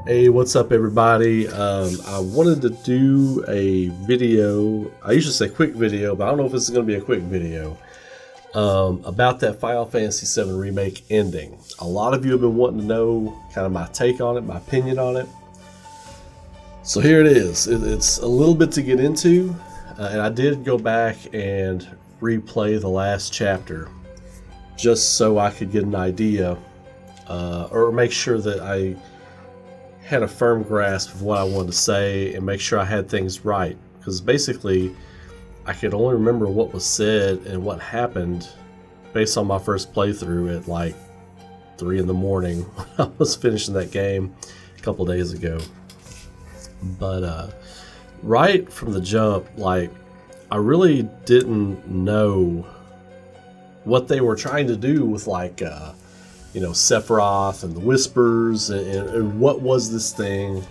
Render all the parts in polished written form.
Hey, what's up, everybody? I wanted to do a video. I usually say quick video, but I don't know if this is going to be a quick video about that Final Fantasy VII Remake ending. A lot of you have been wanting to know kind of my take on it, my opinion on it. So here it is. It's a little bit to get into, and I did go back and replay the last chapter just so I could get an idea or make sure that I had a firm grasp of what I wanted to say and make sure I had things right, because basically I could only remember what was said and what happened based on my first playthrough at like 3 in the morning when I was finishing that game a couple days ago. But right from the jump, like, I really didn't know what they were trying to do with Sephiroth and the Whispers, and what was this thing,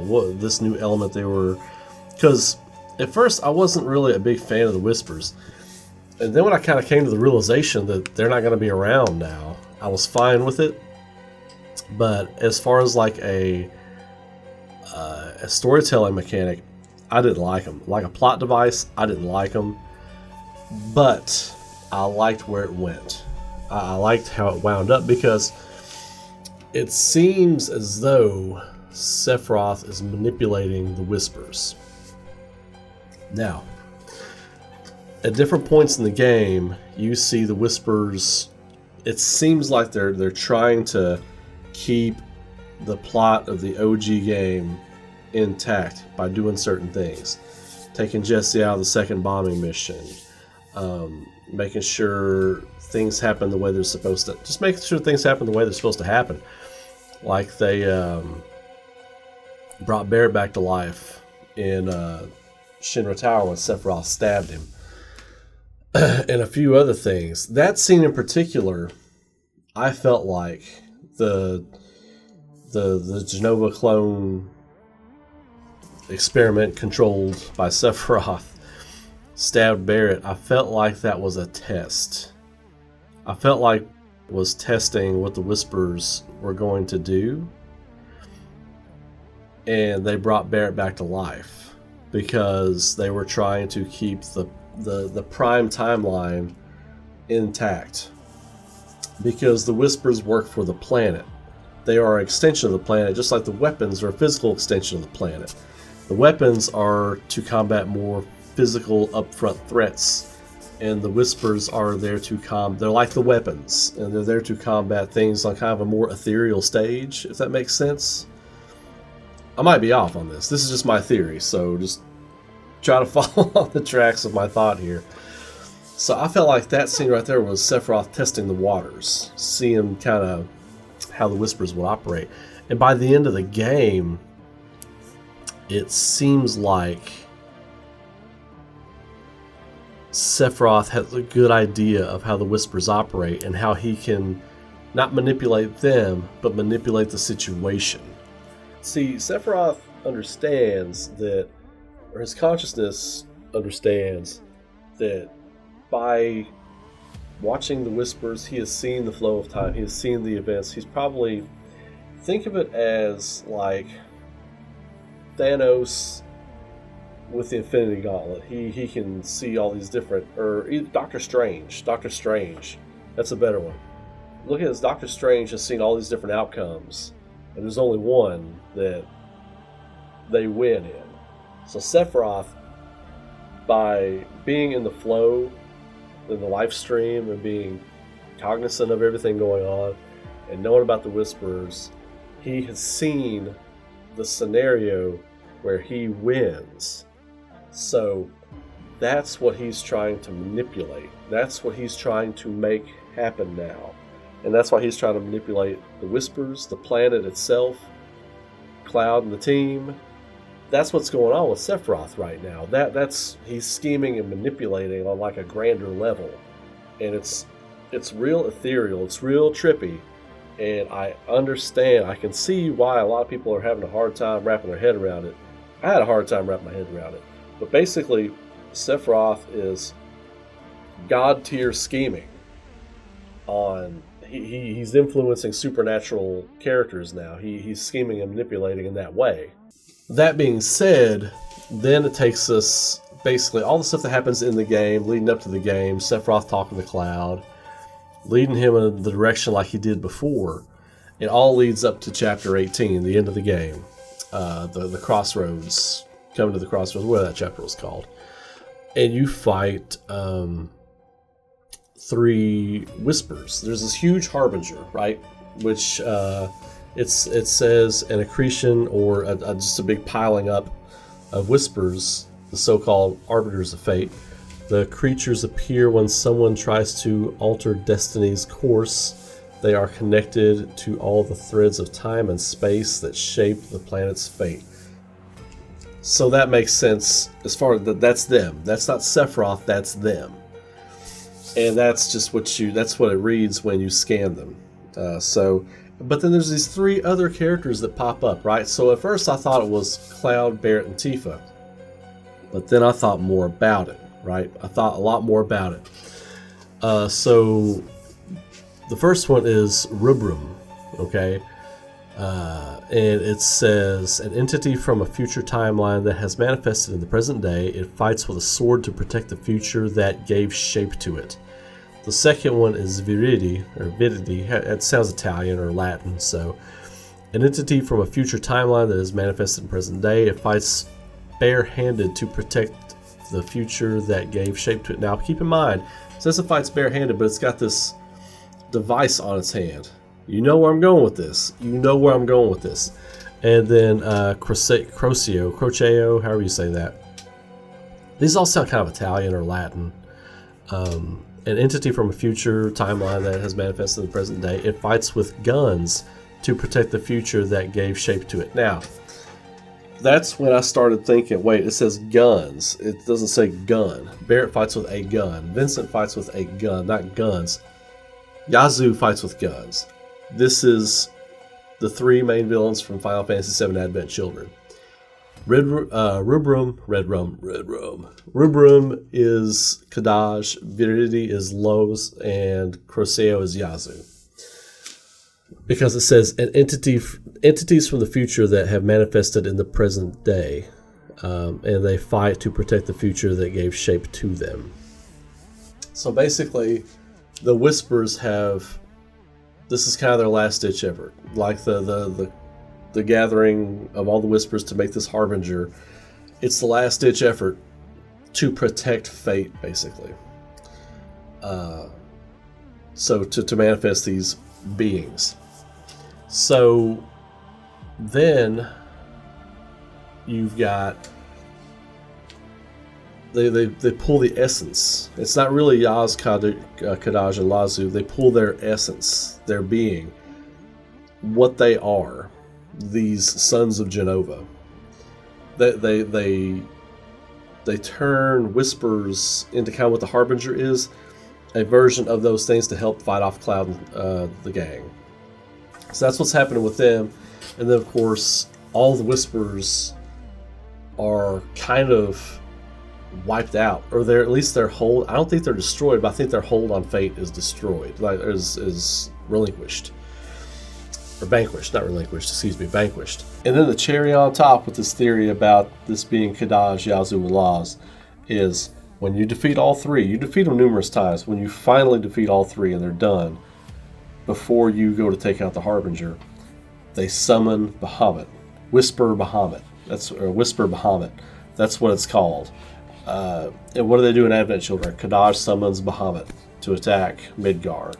what this new element they were. Because at first I wasn't really a big fan of the Whispers, and then when I kind of came to the realization that they're not going to be around now, I was fine with it. But as far as like a storytelling mechanic, I didn't like them. Like a plot device, I didn't like them, but I liked where it went. I liked how it wound up, because it seems as though Sephiroth is manipulating the Whispers. Now, at different points in the game, you see the Whispers. It seems like they're trying to keep the plot of the OG game intact by doing certain things. Taking Jesse out of the second bombing mission. Making sure things happen the way they're supposed to. Just making sure things happen the way they're supposed to happen. Like they brought Barrett back to life in Shinra Tower when Sephiroth stabbed him. And a few other things. That scene in particular, I felt like the Genova clone experiment controlled by Sephiroth stabbed Barrett. I felt like that was a test. I felt like it was testing what the Whispers were going to do, and they brought Barrett back to life because they were trying to keep the prime timeline intact, because the Whispers work for the planet. They are an extension of the planet, just like the weapons are a physical extension of the planet. The weapons are to combat more physical upfront threats, and the Whispers are there to they're like the weapons, and they're there to combat things on kind of a more ethereal stage, if that makes sense. I might be off on this. This is just my theory, so just try to follow on the tracks of my thought here. So I felt like that scene right there was Sephiroth testing the waters, seeing kind of how the Whispers would operate. And by the end of the game, it seems like Sephiroth has a good idea of how the Whispers operate and how he can not manipulate them, but manipulate the situation. See, Sephiroth understands that, or his consciousness understands that by watching the Whispers, he has seen the flow of time, he has seen the events. He's probably, think of it as like Thanos with the Infinity Gauntlet. He can see all these different, or Doctor Strange, that's a better one. Look at this, Doctor Strange has seen all these different outcomes, and there's only one that they win in. So Sephiroth, by being in the flow, in the live stream, and being cognizant of everything going on, and knowing about the Whispers, he has seen the scenario where he wins. So that's what he's trying to manipulate. That's what he's trying to make happen now. And that's why he's trying to manipulate the Whispers, the planet itself, Cloud and the team. That's what's going on with Sephiroth right now. That's he's scheming and manipulating on like a grander level. And it's real ethereal, it's real trippy. And I understand, I can see why a lot of people are having a hard time wrapping their head around it. I had a hard time wrapping my head around it. But basically, Sephiroth is God tier scheming on he's influencing supernatural characters now. He's scheming and manipulating in that way. That being said, then it takes us basically all the stuff that happens in the game, leading up to the game, Sephiroth talking to Cloud, leading him in the direction like he did before. It all leads up to Chapter 18, the end of the game. The Crossroads, coming to the Crossroads, whatever that chapter was called. And you fight 3 Whispers. There's this huge Harbinger, right? Which it says an accretion or just a big piling up of Whispers, the so-called Arbiters of Fate. The creatures appear when someone tries to alter destiny's course. They are connected to all the threads of time and space that shape the planet's fate. So that makes sense as far as that's them. That's not Sephiroth, that's them. And that's just that's what it reads when you scan them. But then there's these 3 other characters that pop up, right? So at first I thought it was Cloud, Barret, and Tifa. But then I thought more about it, right? I thought a lot more about it. So the first one is Rubrum, okay? And it says, an entity from a future timeline that has manifested in the present day. It fights with a sword to protect the future that gave shape to it. The second one is Viridi, or Viridi. It sounds Italian or Latin, so. An entity from a future timeline that has manifested in the present day. It fights barehanded to protect the future that gave shape to it. Now, keep in mind, it says it fights barehanded, but it's got this device on its hand. You know where I'm going with this. And then Croceo, however you say that. These all sound kind of Italian or Latin. An entity from a future timeline that has manifested in the present day. It fights with guns to protect the future that gave shape to it. Now, that's when I started thinking, wait, it says guns. It doesn't say gun. Barret fights with a gun. Vincent fights with a gun, not guns. Yazoo fights with guns. This is the 3 main villains from Final Fantasy VII Advent Children. Rubrum is Kadaj, Viridi is Los, and Croceo is Yazoo. Because it says entities from the future that have manifested in the present day, and they fight to protect the future that gave shape to them. So basically, the Whispers this is kind of their last ditch effort, like the gathering of all the Whispers to make this Harbinger. It's the last ditch effort to protect fate, basically. So to manifest these beings. So then you've got they pull the essence. It's not really Yaz, Kadaj, and Lazu. They pull their essence, their being, what they are. These sons of Genova. They turn Whispers into kind of what the Harbinger is, a version of those things to help fight off Cloud and the gang. So that's what's happening with them. And then, of course, all the Whispers are kind of wiped out, or at least their hold. I don't think they're destroyed, but I think their hold on fate is destroyed, like is relinquished. Or vanquished, not relinquished, vanquished. And then the cherry on top with this theory about this being Kadaj, Yazoo, and Laz is when you defeat all 3, you defeat them numerous times, when you finally defeat all 3 and they're done, before you go to take out the Harbinger, they summon Bahamut. Whisper Bahamut. Whisper Bahamut. That's what it's called. And what do they do in Advent Children? Kadaj summons Bahamut to attack Midgar.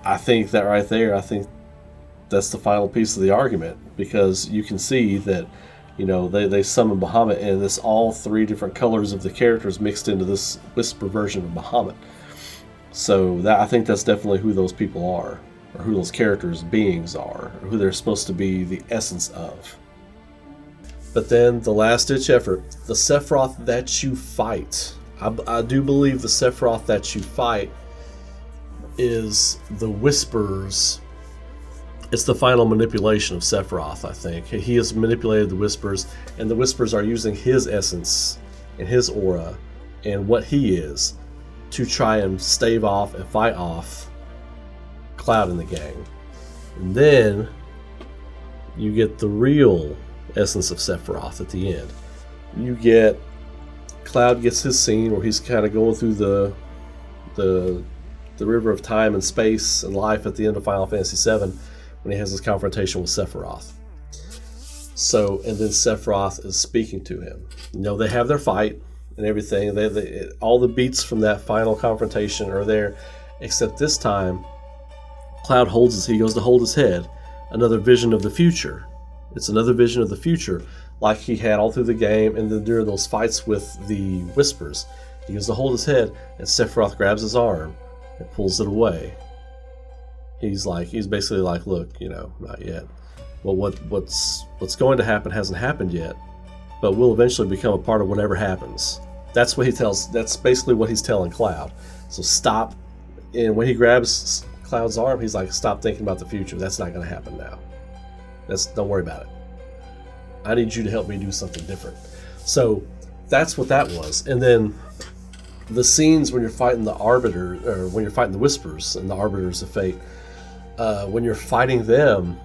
I think that right there, that's the final piece of the argument, because you can see that, they summon Bahamut, and this all 3 different colors of the characters mixed into this Whisper version of Bahamut. So I think that's definitely who those people are, or who those characters, beings are, or who they're supposed to be the essence of. But then the last ditch effort, the Sephiroth that you fight. I do believe the Sephiroth that you fight is the Whispers. It's the final manipulation of Sephiroth, I think. He has manipulated the Whispers, and the Whispers are using his essence and his aura and what he is to try and stave off and fight off Cloud and the gang. And then you get the real essence of Sephiroth at the end. You get Cloud gets his scene where he's kind of going through the river of time and space and life at the end of Final Fantasy VII when he has his confrontation with Sephiroth. So, and then Sephiroth is speaking to him. They have their fight and everything. All the beats from that final confrontation are there, except this time, Cloud he goes to hold his head. Another vision of the future. It's another vision of the future, like he had all through the game, and then during those fights with the Whispers. He goes to hold his head, and Sephiroth grabs his arm and pulls it away. He's basically like, look, not yet. Well, what's going to happen hasn't happened yet, but will eventually become a part of whatever happens. That's basically what he's telling Cloud. So stop, and when he grabs Cloud's arm, he's like, stop thinking about the future. That's not going to happen now. Don't worry about it. I need you to help me do something different. So that's what that was. And then the scenes when you're fighting the Arbiter, or when you're fighting the Whispers and the Arbiters of Fate, when you're fighting them,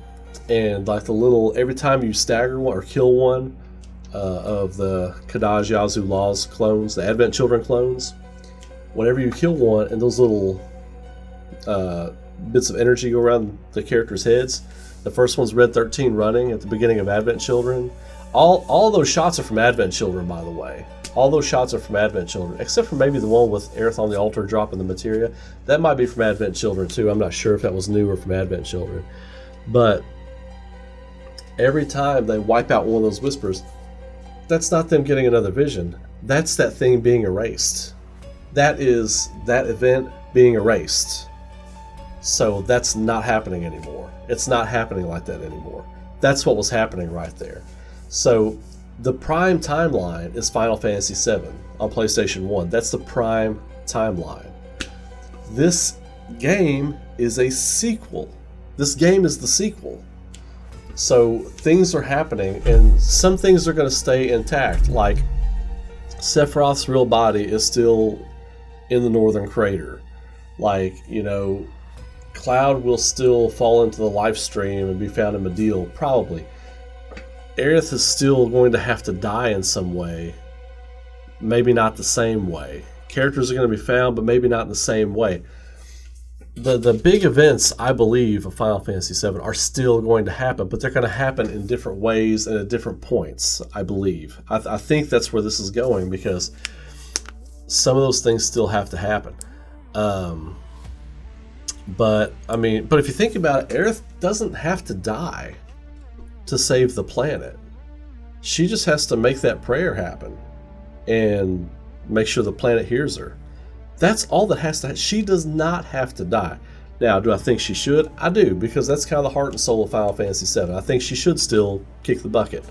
and like every time you stagger one or kill one of the Kadaj Yazoo Law's clones, the Advent Children clones, whenever you kill one and those little bits of energy go around the characters' heads, the first one's Red 13 running at the beginning of Advent Children. All those shots are from Advent Children, by the way. All those shots are from Advent Children, except for maybe the one with Aerith on the altar dropping the materia. That might be from Advent Children too. I'm not sure if that was new or from Advent Children. But every time they wipe out one of those Whispers, that's not them getting another vision. That's that thing being erased. That is that event being erased. So that's not happening anymore. It's not happening like that anymore. That's what was happening right there. So the prime timeline is Final Fantasy VII on PlayStation 1. That's the prime timeline. This game is a sequel. This game is the sequel. So things are happening, and some things are going to stay intact, like Sephiroth's real body is still in the Northern Crater. Cloud will still fall into the life stream and be found in Mideel, probably. Aerith is still going to have to die in some way. Maybe not the same way. Characters are going to be found, but maybe not in the same way. The big events, I believe, of Final Fantasy VII are still going to happen, but they're going to happen in different ways and at different points, I believe. I think that's where this is going, because some of those things still have to happen. But if you think about it, Aerith doesn't have to die to save the planet. She just has to make that prayer happen and make sure the planet hears her. That's all that has to happen. She does not have to die. Now, do I think she should? I do, because that's kind of the heart and soul of Final Fantasy VII. I think she should still kick the bucket.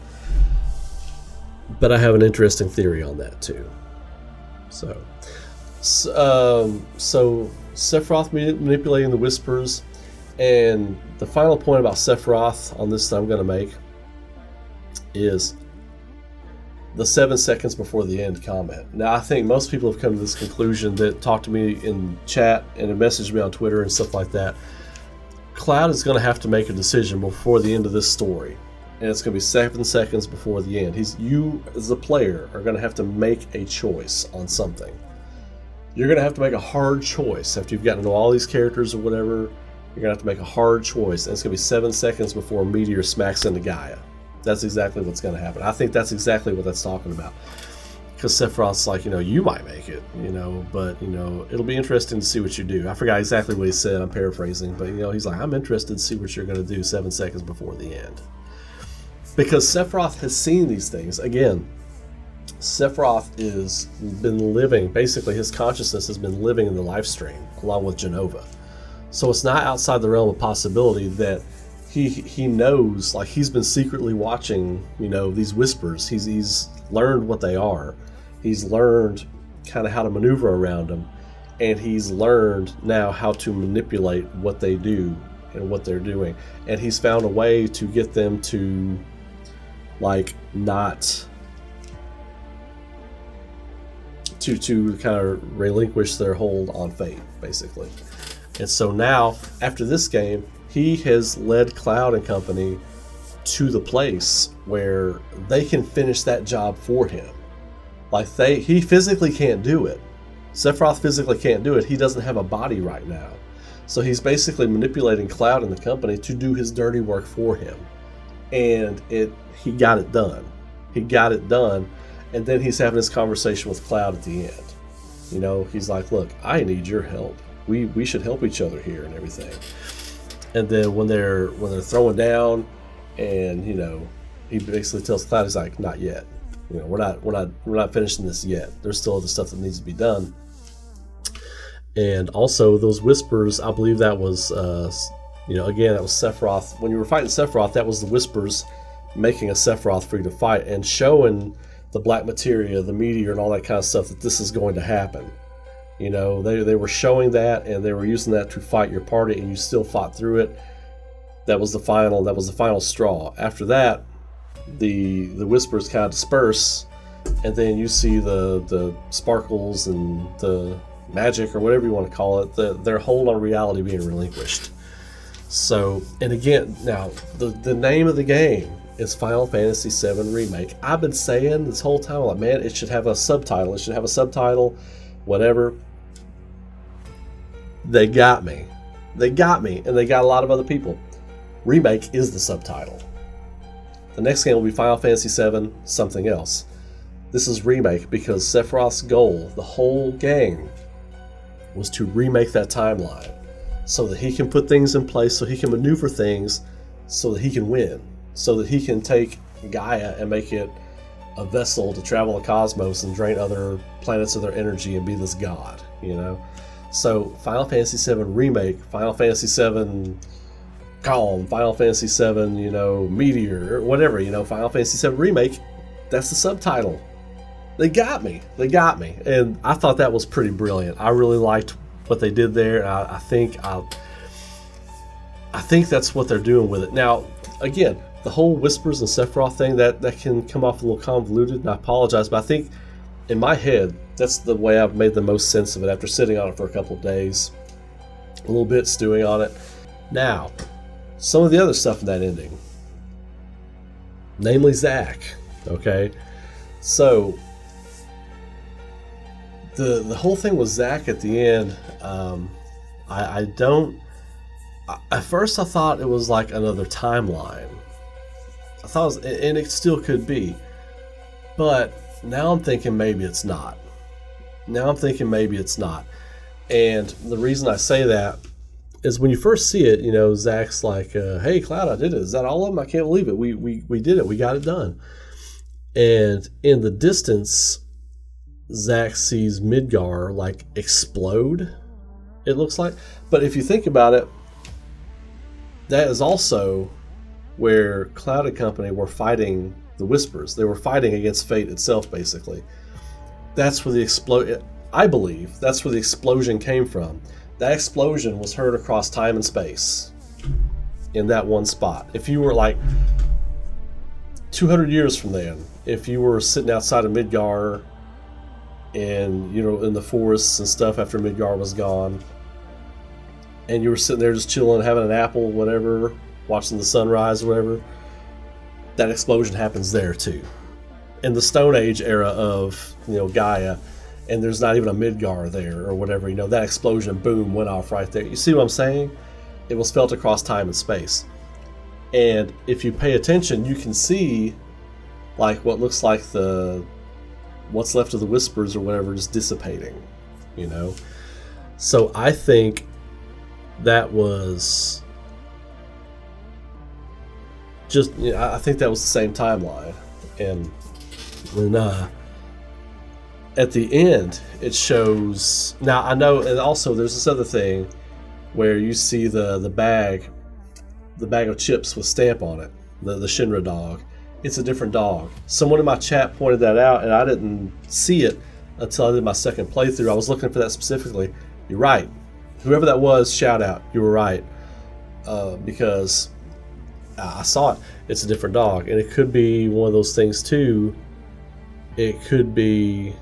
But I have an interesting theory on that too. So Sephiroth manipulating the Whispers, and the final point about Sephiroth on this that I'm going to make is the 7 seconds before the end comment. Now, I think most people have come to this conclusion that talk to me in chat and have messaged me on Twitter and stuff like that. Cloud is going to have to make a decision before the end of this story, and it's going to be 7 seconds before the end. You, as a player, are going to have to make a choice on something. You're going to have to make a hard choice after you've gotten to know all these characters or whatever. You're going to have to make a hard choice, and it's going to be 7 seconds before a meteor smacks into Gaia. That's exactly what's going to happen. I think that's exactly what that's talking about. Because Sephiroth's like, you might make it, but, it'll be interesting to see what you do. I forgot exactly what he said. I'm paraphrasing, but, he's like, I'm interested to see what you're going to do 7 seconds before the end. Because Sephiroth has seen these things. Again, Sephiroth has been living, basically his consciousness has been living in the life stream along with Genova. So it's not outside the realm of possibility that he knows, like he's been secretly watching, these Whispers. He's learned what they are. He's learned kind of how to maneuver around them, and he's learned now how to manipulate what they do and what they're doing. And he's found a way to get them to to kind of relinquish their hold on fate, basically. And so now, after this game, he has led Cloud and company to the place where they can finish that job for him. Like he physically can't do it. Sephiroth physically can't do it. He doesn't have a body right now. So he's basically manipulating Cloud and the company to do his dirty work for him. And he got it done. He got it done. And then he's having this conversation with Cloud at the end. You know, he's like, look, I need your help. We should help each other here and everything. And then when they're throwing down, and you know, he basically tells Cloud, he's like, not yet. You know, we're not finishing this yet. There's still other stuff that needs to be done. And also those whispers, I believe that was, you know, again, that was Sephiroth. When you were fighting Sephiroth, that was the whispers making a Sephiroth for you to fight and showing the black materia, the meteor, and all that kind of stuff that this is going to happen. You know, they were showing that, and they were using that to fight your party, and you still fought through it. That was the final straw. After that, the whispers kind of disperse, and then you see the sparkles and the magic, or whatever you want to call it, their hold on reality being relinquished. So, and again, now the name of the game is Final Fantasy VII Remake. I've been saying this whole time, like, man, it should have a subtitle. It should have a subtitle, whatever. They got me. They got me, and they got a lot of other people. Remake is the subtitle. The next game will be Final Fantasy VII something else. This is Remake because Sephiroth's goal, the whole game, was to remake that timeline so that he can put things in place, so he can maneuver things, so that he can win, so that he can take Gaia and make it a vessel to travel the cosmos and drain other planets of their energy and be this god, you know? So Final Fantasy VII Remake, Final Fantasy VII Calm, Final Fantasy VII, you know, Meteor, or whatever, you know, Final Fantasy VII Remake, that's the subtitle. They got me. They got me. And I thought that was pretty brilliant. I really liked what they did there, and I think that's what they're doing with it. Now, again, the whole Whispers and Sephiroth thing, that can come off a little convoluted, and I apologize, but I think in my head, that's the way I've made the most sense of it after sitting on it for a couple of days, a little bit stewing on it. Now, some of the other stuff in that ending, namely Zack, okay? So, the whole thing with Zack at the end, at first I thought it was like another timeline. I thought it was, and it still could be, but now I'm thinking maybe it's not. And the reason I say that is when you first see it, you know, Zack's like, hey, Cloud, I did it. Is that all of them? I can't believe it. We did it. We got it done. And in the distance, Zack sees Midgar like explode, it looks like. But if you think about it, that is also where Cloud and company were fighting the Whispers. They were fighting against fate itself, basically. That's where I believe that's where the explosion came from. That explosion was heard across time and space in that one spot. If you were like 200 years from then, if you were sitting outside of Midgar and, you know, in the forests and stuff after Midgar was gone, and you were sitting there just chilling, having an apple, whatever, watching the sunrise or whatever, that explosion happens there too. In the Stone Age era of, you know, Gaia, and there's not even a Midgar there or whatever, you know, that explosion, boom, went off right there. You see what I'm saying? It was felt across time and space. And if you pay attention, you can see like what looks like what's left of the Whispers or whatever just dissipating, you know? So I think that was just, you know, I think that was the same timeline. And when at the end it shows, now I know, and also there's this other thing where you see the bag of chips with stamp on it, the Shinra dog. It's a different dog. Someone in my chat pointed that out, and I didn't see it until I did my second playthrough. I was looking for that specifically. You're right. Whoever that was, shout out. You were right. Because I saw it. It's a different dog. And it could be one of those things, too. It could be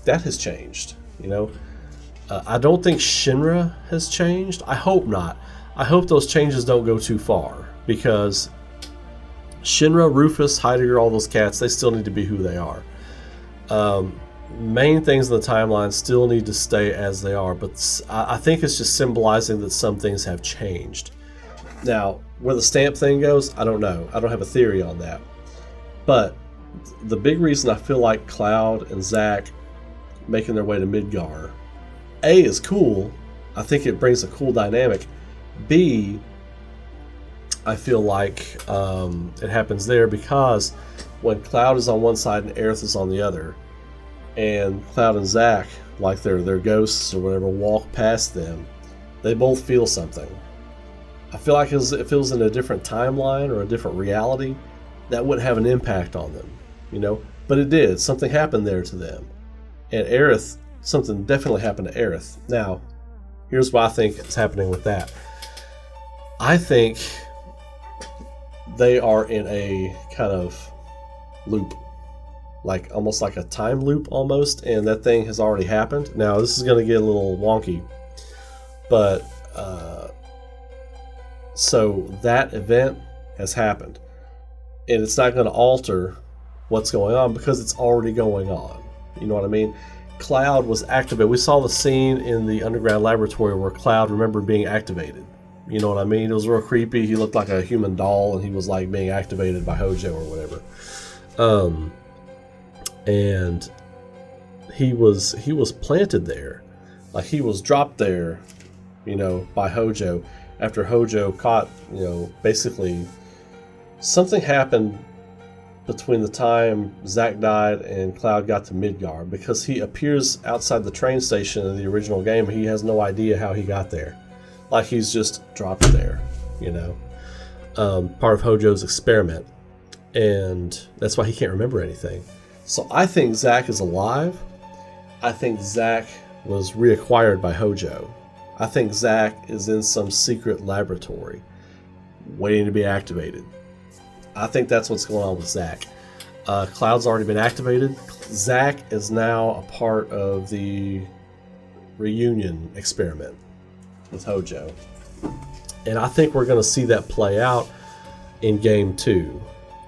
that has changed. I don't think Shinra has changed. I hope not. I hope those changes don't go too far, because Shinra, Rufus, Heidegger, all those cats, they still need to be who they are. Main things in the timeline still need to stay as they are, but I think it's just symbolizing that some things have changed. Now, where the stamp thing goes, I don't know. I don't have a theory on that. But the big reason I feel like Cloud and Zack making their way to Midgar, A, is cool. I think it brings a cool dynamic. B, I feel like it happens there because when Cloud is on one side and Aerith is on the other, and Cloud and Zack, like their ghosts or whatever, walk past them, they both feel something. I feel like if it was in a different timeline or a different reality, that wouldn't have an impact on them, But it did. Something happened there to them. And Aerith, something definitely happened to Aerith. Now, here's what I think is happening with that. I think they are in a kind of loop, like almost like a time loop almost, and that thing has already happened. Now, this is going to get a little wonky, but so that event has happened, and it's not going to alter what's going on because it's already going on. You know what I mean? Cloud was activated. We saw the scene in the underground laboratory where Cloud remembered being activated. You know what I mean? It was real creepy. He looked like a human doll, and he was like being activated by Hojo or whatever. And he was planted there, like he was dropped there, by Hojo. After Hojo caught, basically something happened between the time Zack died and Cloud got to Midgar, because he appears outside the train station in the original game. He has no idea how he got there. Like he's just dropped there, part of Hojo's experiment. And that's why he can't remember anything. So I think Zack is alive. I think Zack was reacquired by Hojo. I think Zack is in some secret laboratory waiting to be activated. I think that's what's going on with Zack. Cloud's already been activated. Zack is now a part of the reunion experiment with Hojo. And I think we're going to see that play out in Game 2.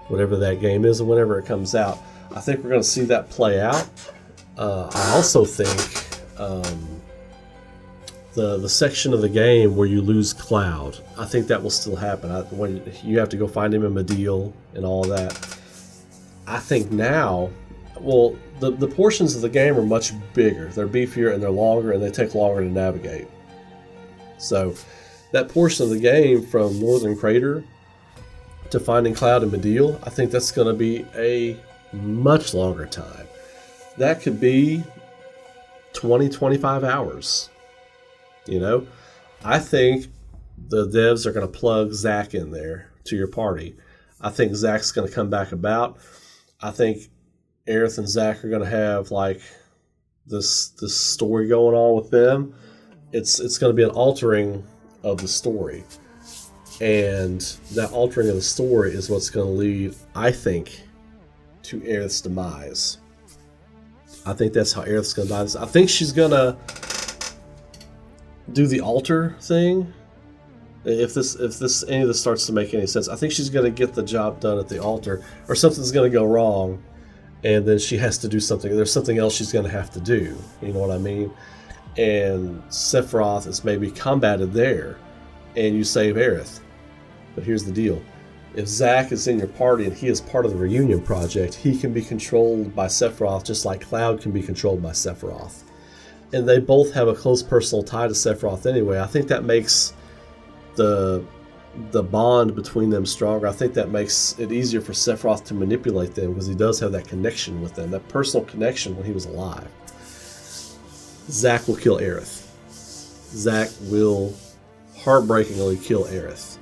Whatever that game is and whenever it comes out. I think we're going to see that play out. I also think the section of the game where you lose Cloud, I think that will still happen. When you have to go find him in Medeal and all that. I think now, the portions of the game are much bigger. They're beefier and they're longer, and they take longer to navigate. So that portion of the game from Northern Crater to finding Cloud and Medeal, I think that's going to be a much longer time. That could be 20, 25 hours. I think the devs are going to plug Zack in there to your party. I think Zack's going to come back about. I think Aerith and Zack are going to have like this story going on with them. It's going to be an altering of the story. And that altering of the story is what's going to lead, I think, to Aerith's demise. I think that's how Aerith's going to die. I think she's going to do the altar thing. If any of this starts to make any sense, I think she's going to get the job done at the altar, or something's going to go wrong, and then she has to do something. There's something else she's going to have to do. You know what I mean? And Sephiroth is maybe combated there, and you save Aerith. But here's the deal. If Zack is in your party and he is part of the reunion project, he can be controlled by Sephiroth just like Cloud can be controlled by Sephiroth. And they both have a close personal tie to Sephiroth anyway. I think that makes the bond between them stronger. I think that makes it easier for Sephiroth to manipulate them because he does have that connection with them, that personal connection when he was alive. Zack will kill Aerith. Zack will heartbreakingly kill Aerith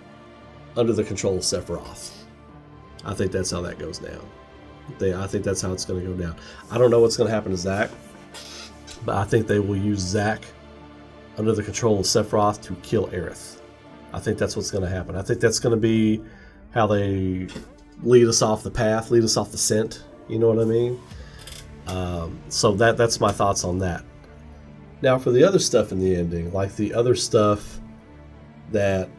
under the control of Sephiroth. I think that's how that goes down. I think that's how it's going to go down. I don't know what's going to happen to Zack, but I think they will use Zack under the control of Sephiroth to kill Aerith. I think that's what's going to happen. I think that's going to be how they lead us off the path, lead us off the scent. You know what I mean? So that's my thoughts on that. Now for the other stuff in the ending, like the other stuff that,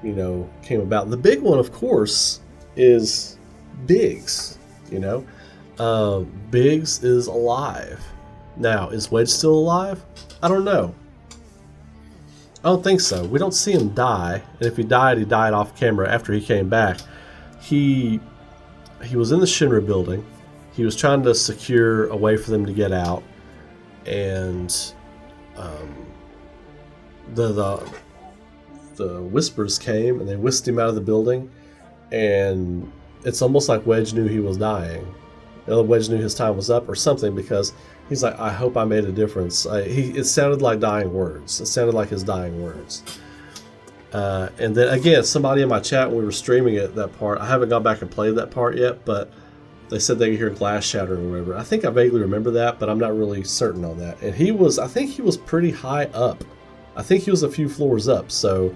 you know, came about. The big one, of course, is Biggs. You know, Biggs is alive. Now, is Wedge still alive? I don't know. I don't think so. We don't see him die, and if he died off camera after he came back. He was in the Shinra building. He was trying to secure a way for them to get out, and the Whispers came and they whisked him out of the building, and it's almost like Wedge knew he was dying. Wedge knew his time was up or something, because he's like, I hope I made a difference. It sounded like dying words. It sounded like his dying words. And then again, somebody in my chat when we were streaming it, that part, I haven't gone back and played that part yet, but they said they could hear glass shattering or whatever. I think I vaguely remember that, but I'm not really certain on that. And I think he was pretty high up. I think he was a few floors up, so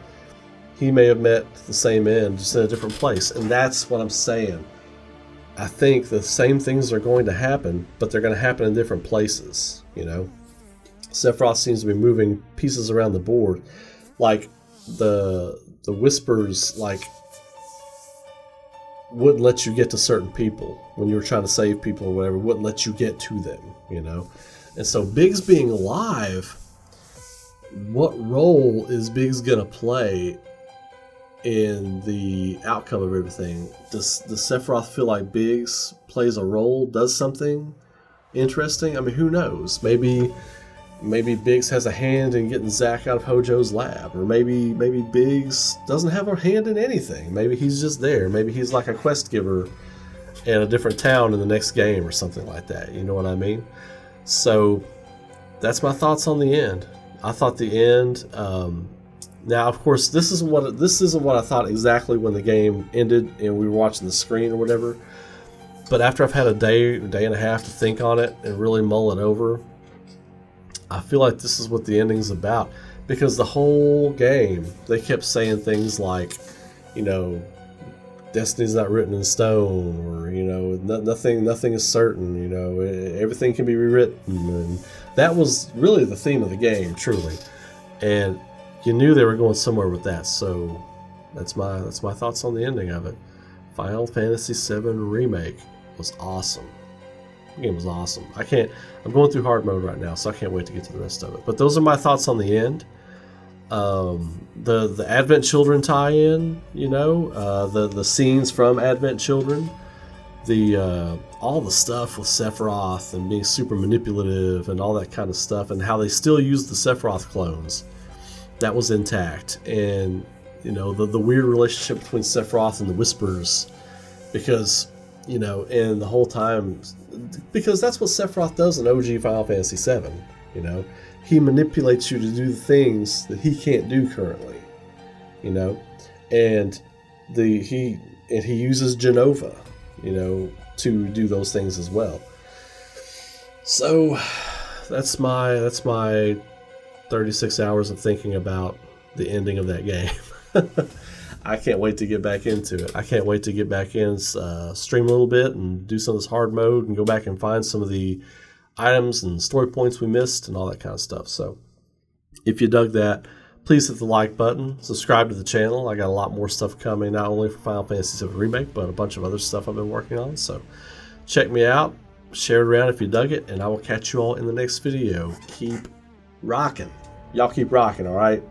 he may have met the same end, just in a different place. And that's what I'm saying. I think the same things are going to happen, but they're going to happen in different places, you know? Sephiroth seems to be moving pieces around the board. Like, the Whispers, like, wouldn't let you get to certain people when you were trying to save people or whatever, wouldn't let you get to them, you know? And so Biggs being alive, what role is Biggs gonna play in the outcome of everything? Does Sephiroth feel like Biggs plays a role, does something interesting? I mean, who knows? Maybe Biggs has a hand in getting Zack out of Hojo's lab, or maybe Biggs doesn't have a hand in anything. Maybe he's just there. Maybe he's like a quest giver in a different town in the next game or something like that. You know what I mean? So that's my thoughts on the end. I thought the end. Now, of course, this isn't what I thought exactly when the game ended and we were watching the screen or whatever. But after I've had a day and a half to think on it and really mull it over, I feel like this is what the ending's about. Because the whole game, they kept saying things like, you know, destiny's not written in stone, or, you know, nothing is certain, you know, everything can be rewritten. And that was really the theme of the game, truly. And you knew they were going somewhere with that. So that's my thoughts on the ending of it. Final Fantasy VII Remake was awesome. The game was awesome. I'm going through hard mode right now, so I can't wait to get to the rest of it. But those are my thoughts on the end. The Advent Children tie-in, you know, the scenes from Advent Children, all the stuff with Sephiroth and being super manipulative and all that kind of stuff, and how they still use the Sephiroth clones, that was intact. And, you know, the weird relationship between Sephiroth and the Whispers, because, you know, and the whole time, because that's what Sephiroth does in OG Final Fantasy VII, you know. He manipulates you to do the things that he can't do currently, you know. And he uses Genova, you know, to do those things as well. So that's my 36 hours of thinking about the ending of that game. I can't wait to get back into it. I can't wait to get back in, stream a little bit and do some of this hard mode and go back and find some of the items and story points we missed and all that kind of stuff. So if you dug that, please hit the like button, subscribe to the channel. I got a lot more stuff coming, not only for Final Fantasy VII Remake, but a bunch of other stuff I've been working on. So check me out, share it around if you dug it, and I will catch you all in the next video. Keep rocking. Y'all keep rocking, all right?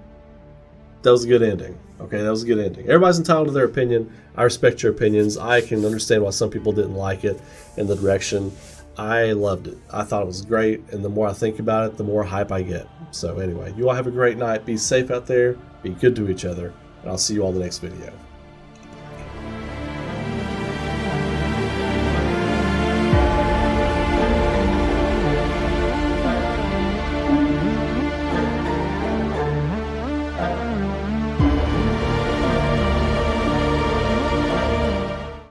That was a good ending. Okay, that was a good ending. Everybody's entitled to their opinion. I respect your opinions. I can understand why some people didn't like it in the direction. I loved it. I thought it was great, and the more I think about it, the more hype I get. So anyway, you all have a great night. Be safe out there. Be good to each other, and I'll see you all in the next video.